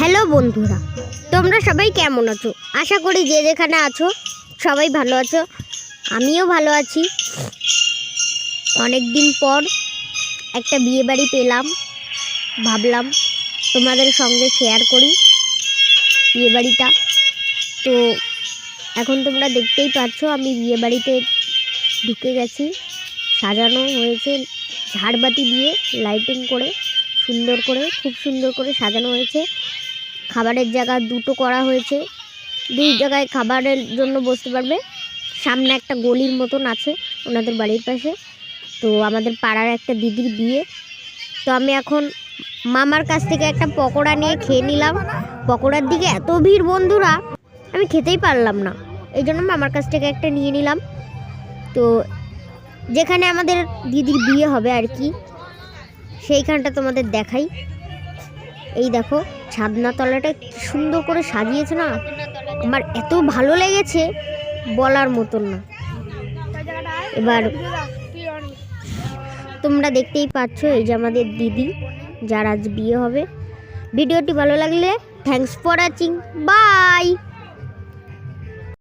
Hello বন্ধুরা, তোমরা সবাই কেমন আছো? আশা করি যে যেখানে আছো সবাই ভালো আছো। আমিও ভালো আছি। অনেক দিন পর একটা বিয়ে বাড়ি পেলাম, ভাবলাম তোমাদের সঙ্গে শেয়ার করি বিয়ে বাড়িটা। তো এখন তোমরা দেখতেই পাচ্ছ আমি বিয়ে বাড়িতে ঢুকে গেছি। সাজানো হয়েছে ঝাড়বাতি দিয়ে, লাইটিং করে সুন্দর করে, খুব সুন্দর করে সাজানো হয়েছে। খাবারের জায়গা দুটো করা হয়েছে, দুই জায়গায় খাবারের জন্য বসতে পারবে। সামনে একটা গলির মতন আছে ওনাদের বাড়ির পাশে। তো আমাদের পাড়ার একটা দিদির বিয়ে। তো আমি এখন মামার কাছ থেকে একটা পকোড়া নিয়ে খেয়ে নিলাম। পকোড়ার দিকে এত ভিড় বন্ধুরা, আমি খেতেই পারলাম না, এই জন্য মামার কাছ থেকে একটা নিয়ে নিলাম। তো যেখানে আমাদের দিদির বিয়ে হবে আর কি, সেইখানটা তোমাদের দেখাই। এই দেখো ছাদনা তলাটা কি সুন্দর করে সাজিয়েছে না, আমার এত ভালো লেগেছে বলার মতন না। এবার তোমরা দেখতেই পাচ্ছ এই যে আমাদের দিদি যার আজ বিয়ে হবে। ভিডিওটি ভালো লাগলে থ্যাঙ্কস ফর ওয়াচিং, বাই।